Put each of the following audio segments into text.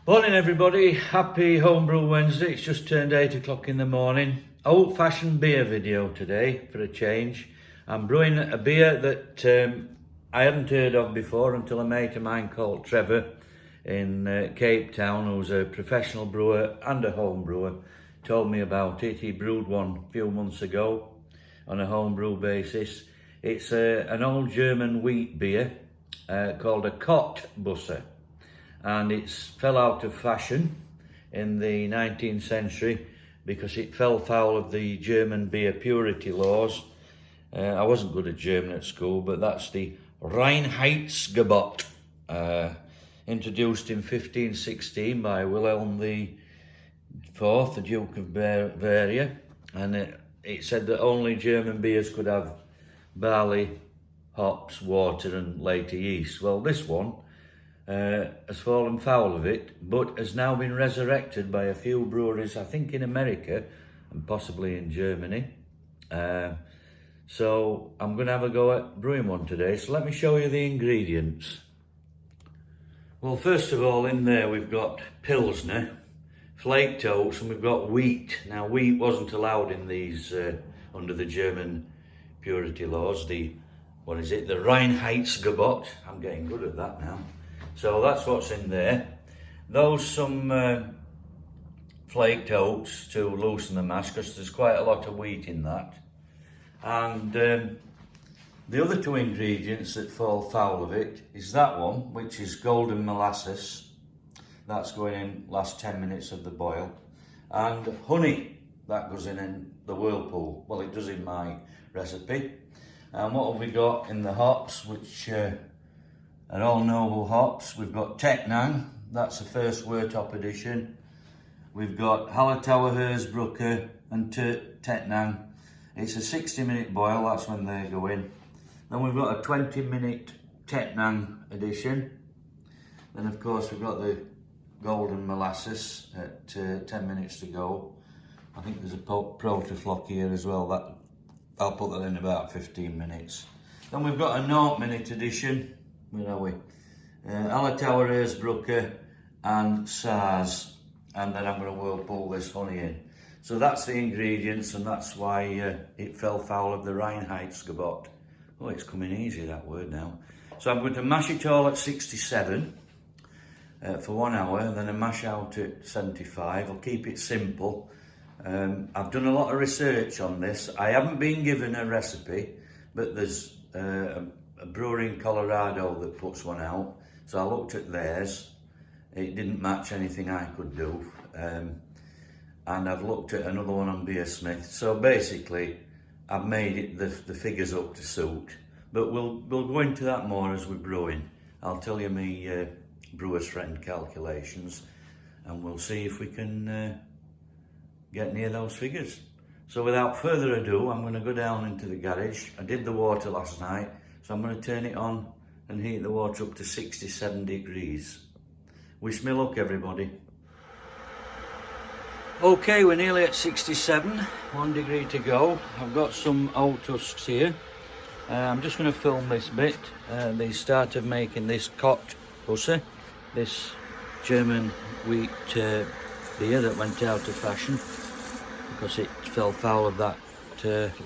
Morning everybody, happy Homebrew Wednesday. It's just turned 8 o'clock in the morning. Old fashioned beer video today for a change. I'm brewing a beer that I hadn't heard of before until a mate of mine called Trevor in Cape Town, who's a professional brewer and a home brewer, told me about it. He brewed one a few months ago on a homebrew basis. It's an old German wheat beer called a Kottbusser. And it fell out of fashion in the 19th century because it fell foul of the German beer purity laws. I wasn't good at German at school, but that's the Reinheitsgebot, introduced in 1516 by Wilhelm IV, the Duke of Bavaria, and it said that only German beers could have barley, hops, water and later yeast. Well, this one has fallen foul of it, but has now been resurrected by a few breweries, I think in America and possibly in Germany. So I'm going to have a go at brewing one today. So let me show you the ingredients. Well, first of all, in there we've got Pilsner, flaked oats, and we've got wheat. Now, wheat wasn't allowed in these under the German purity laws. The Reinheitsgebot. I'm getting good at that now. So that's what's in there. Some flaked oats to loosen the mash, because there's quite a lot of wheat in that. And the other two ingredients that fall foul of it is that one, which is golden molasses. That's going in last 10 minutes of the boil. And honey, that goes in the whirlpool. Well, it does in my recipe. And what have we got in the hops, which are all noble hops? We've got Tecknang, that's the first Wurtop edition. We've got Hallertauer, Hersbrucker and Tecknang. It's a 60-minute boil, that's when they go in. Then we've got a 20-minute Tecknang edition. Then of course we've got the golden molasses at 10 minutes to go. I think there's a Protaflock here as well. That I'll put that in about 15 minutes. Then we've got a 0-minute edition. Where are we? Hallertauer, Hersbrucker and SARS. And then I'm going to whirlpool this honey in. So that's the ingredients, and that's why it fell foul of the Reinheitsgebot. Oh, it's coming easy, that word now. So I'm going to mash it all at 67 for 1 hour, and then I mash out at 75. I'll keep it simple. I've done a lot of research on this. I haven't been given a recipe, but there's a brewery in Colorado that puts one out. So I looked at theirs. It didn't match anything I could do. And I've looked at another one on Beersmith. So basically, I've made it the figures up to suit. But we'll go into that more as we're brewing. I'll tell you my brewer's friend calculations, and we'll see if we can get near those figures. So without further ado, I'm going to go down into the garage. I did the water last night, so I'm going to turn it on and heat the water up to 67 degrees. Wish me luck, everybody. Okay, we're nearly at 67, 1 degree to go. I've got some oat tusks here. I'm just going to film this bit. They started making this Kottbusser, this German wheat beer that went out of fashion because it fell foul of that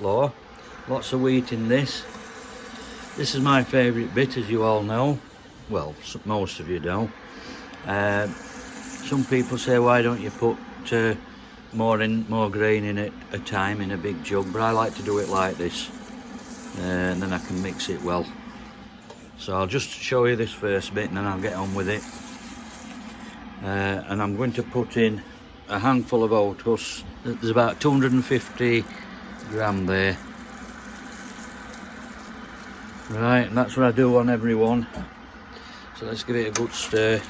law. Lots of wheat in this. This is my favourite bit, as you all know. Well, most of you know. Some people say, why don't you put more grain in at a time in a big jug, but I like to do it like this, and then I can mix it well. So I'll just show you this first bit and then I'll get on with it. And I'm going to put in a handful of oat husks. There's about 250 gram there. Right, and that's what I do on every one. So let's give it a good stir.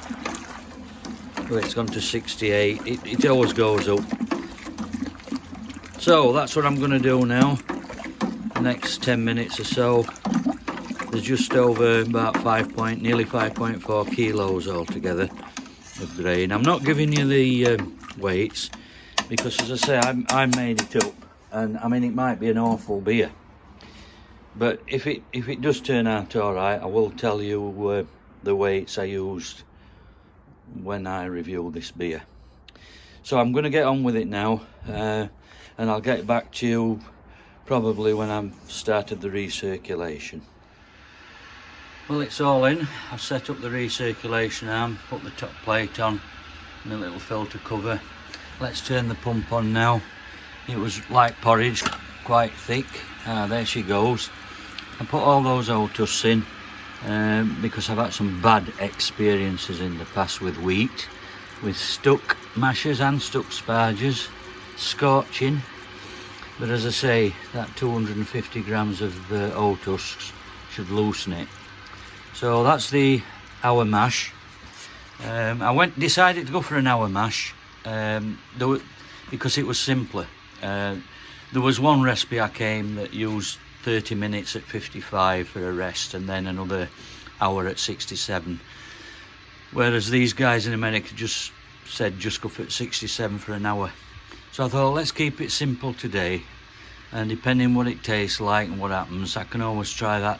Oh, it's gone to 68. It always goes up. So that's what I'm going to do now. The next 10 minutes or so. There's just over about nearly 5.4 kilos altogether of grain. I'm not giving you the weights because, as I say, I made it up, and I mean, it might be an awful beer, but if it does turn out all right, I will tell you the weights I used when I review this beer. So I'm going to get on with it now, and I'll get back to you probably when I've started the recirculation. Well, it's all in. I've set up the recirculation arm, put the top plate on and a little filter cover. Let's turn the pump on now. It was like porridge, quite thick. There she goes. I put all those Otus in because I've had some bad experiences in the past with wheat, with stuck mashers and stuck sparges, scorching. But as I say, that 250 grams of Otus should loosen it. So that's the hour mash. I decided to go for an hour mash because it was simpler. There was one recipe I came that used 30 minutes at 55 for a rest and then another hour at 67. Whereas these guys in America just said just go for 67 for an hour. So I thought, let's keep it simple today, and depending what it tastes like and what happens, I can always try that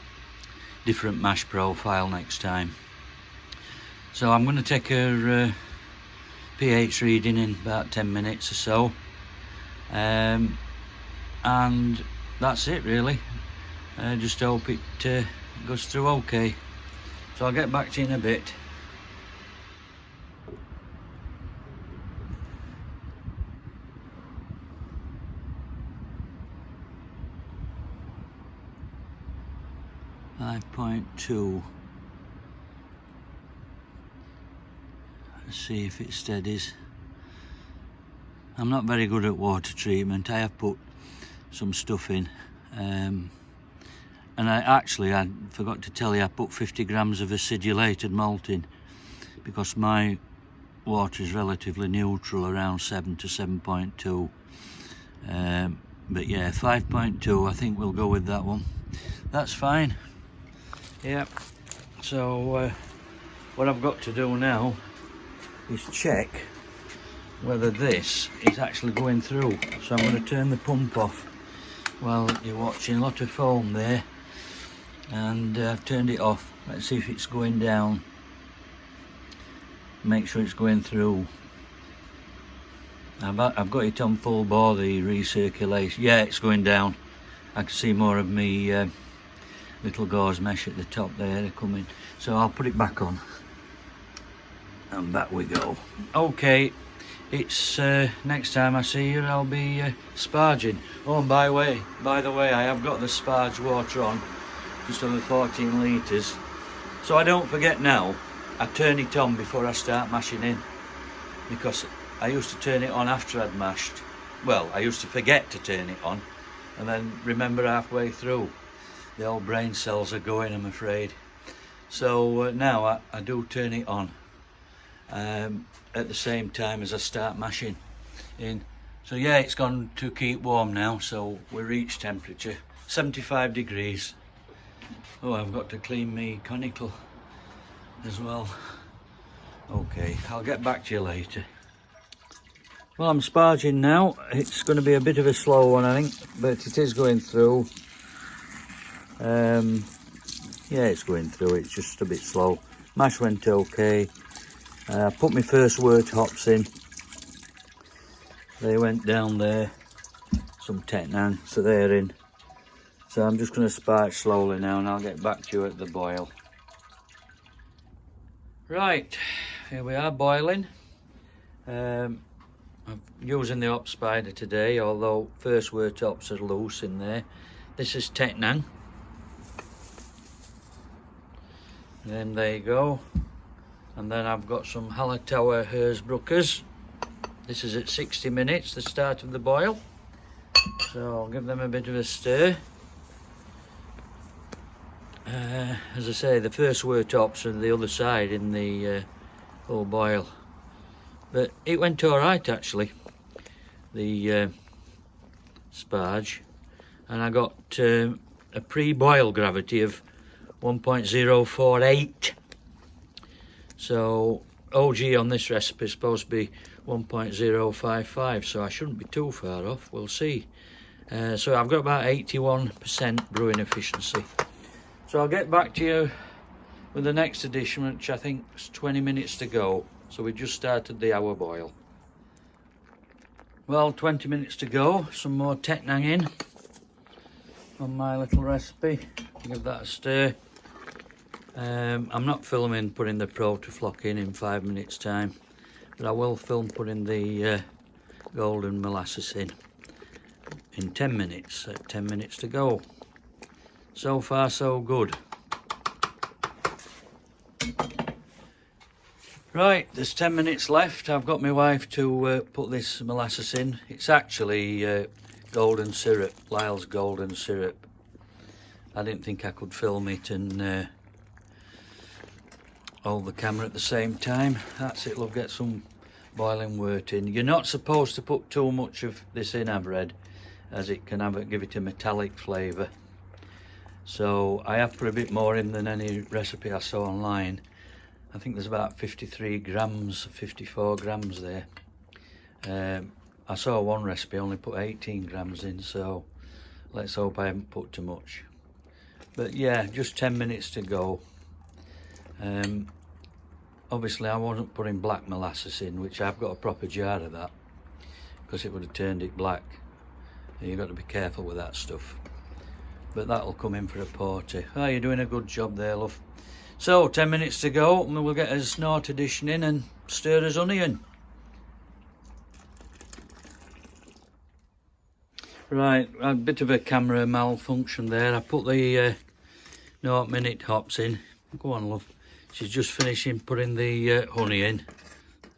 different mash profile next time. So I'm going to take her pH reading in about 10 minutes or so, and that's it really. Just hope it goes through okay. So I'll get back to you in a bit. .2. Let's see if it steadies. I'm not very good at water treatment. I have put some stuff in, and I forgot to tell you, I put 50 grams of acidulated malt in because my water is relatively neutral, around 7 to 7.2. But yeah, 5.2, I think we'll go with that one. That's fine. Yeah, so what I've got to do now is check whether this is actually going through. So I'm going to turn the pump off while you're watching. A lot of foam there, and I've turned it off. Let's see if it's going down. Make sure it's going through. I've got it on full bore, the recirculation. Yeah, it's going down. I can see more of me little gauze mesh at the top there coming. So I'll put it back on. And back we go. Okay, it's next time I see you I'll be sparging. Oh, and by the way, I have got the sparge water on, just over 14 litres. So I don't forget now, I turn it on before I start mashing in, because I used to turn it on after I'd mashed. Well, I used to forget to turn it on and then remember halfway through. The old brain cells are going, I'm afraid. So now I do turn it on at the same time as I start mashing in. So yeah, it's gone to keep warm now, so we reach temperature 75 degrees. Oh, I've got to clean me conical as well. Okay, I'll get back to you later. Well, I'm sparging now. It's going to be a bit of a slow one, I think, but it is going through. Yeah, it's going through. It's just a bit slow. Mash went okay. I put my first wort hops in. They went down there. Some Tetnan, so they're in. So I'm just going to sparge slowly now, and I'll get back to you at the boil. Right, here we are boiling. I'm using the hop spider today, although first wort hops are loose in there. This is Tetnan. Then there you go. And then I've got some Hallertauer Hersbruckers. This is at 60 minutes, the start of the boil. So I'll give them a bit of a stir. As I say, the first wort hops are the other side in the whole boil. But it went alright actually, the sparge. And I got a pre-boil gravity of 1.048. So OG on this recipe is supposed to be 1.055, so I shouldn't be too far off. We'll see. So I've got about 81% brewing efficiency. So I'll get back to you with the next edition, which I think is 20 minutes to go. So we just started the hour boil. Well, 20 minutes to go. Some more Tettnang in on my little recipe. Give that a stir. I'm not filming putting the Protafloc in 5 minutes time, but I will film putting the golden molasses in 10 minutes, at 10 minutes to go. So far so good. Right, there's 10 minutes left. I've got my wife to put this molasses in. It's actually golden syrup, Lyle's golden syrup. I didn't think I could film it and hold the camera at the same time. That's it, love, get some boiling wort in. You're not supposed to put too much of this in, I've read, as it can give it a metallic flavour. So I have put a bit more in than any recipe I saw online. I think there's about 53 grams, 54 grams there. I saw one recipe only put 18 grams in, so let's hope I haven't put too much. But yeah, just 10 minutes to go. Obviously I wasn't putting black molasses in, which I've got a proper jar of that, because it would have turned it black. And you've got to be careful with that stuff. But that'll come in for a porty. Oh, you're doing a good job there, love. So 10 minutes to go, and we'll get a snort addition in and stir his onion. Right, a bit of a camera malfunction there. I put the 0-minute hops in. Go on, love. She's just finishing putting the honey in.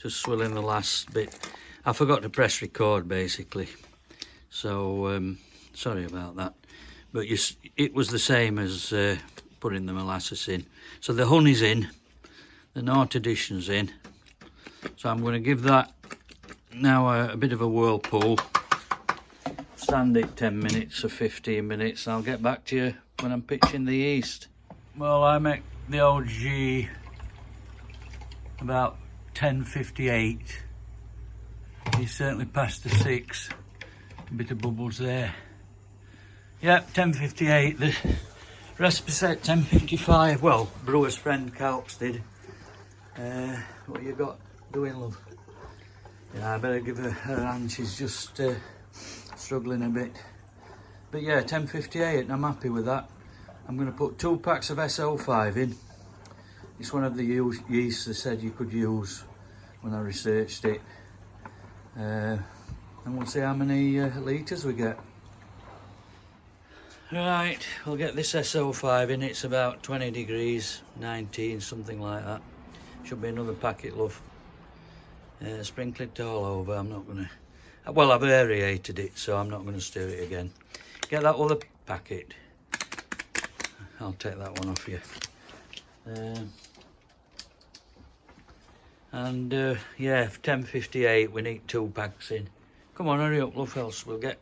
Just swilling the last bit. I forgot to press record, basically. So, sorry about that. But it was the same as putting the molasses in. So the honey's in, the Nort addition's in. So I'm going to give that now a bit of a whirlpool. Stand it 10 minutes or 15 minutes, and I'll get back to you when I'm pitching the yeast. Well, I make the OG about 10:58. He's certainly past the 6. A bit of bubbles there. Yep, 10:58. The recipe said 10:55. Well, brewer's friend Calps did. What you got doing, love? Yeah, I better give her a hand. She's just struggling a bit. But yeah, 10:58, and I'm happy with that. I'm going to put 2 packs of SO5 in. It's one of the yeasts they said you could use when I researched it. And we'll see how many litres we get. Right, we'll get this SO5 in. It's about 20 degrees, 19, something like that. Should be another packet, love. Sprinkle it all over. I'm not going to... Well, I've aerated it, so I'm not going to stir it again. Get that other packet. I'll take that one off you. Yeah, 10:58, we need 2 packs in. Come on, hurry up, love, else we'll get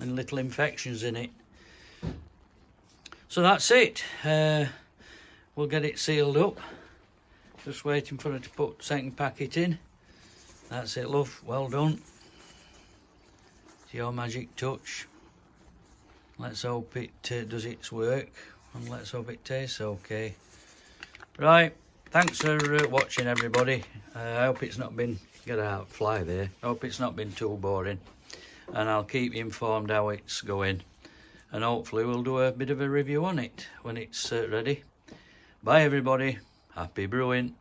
little infections in it. So that's it. We'll get it sealed up. Just waiting for her to put second packet in. That's it, love. Well done. It's your magic touch. Let's hope it does its work, and let's hope it tastes okay. Right, thanks for watching, everybody. I hope it's not been... Get out, fly there. I hope it's not been too boring. And I'll keep you informed how it's going. And hopefully we'll do a bit of a review on it when it's ready. Bye, everybody. Happy brewing.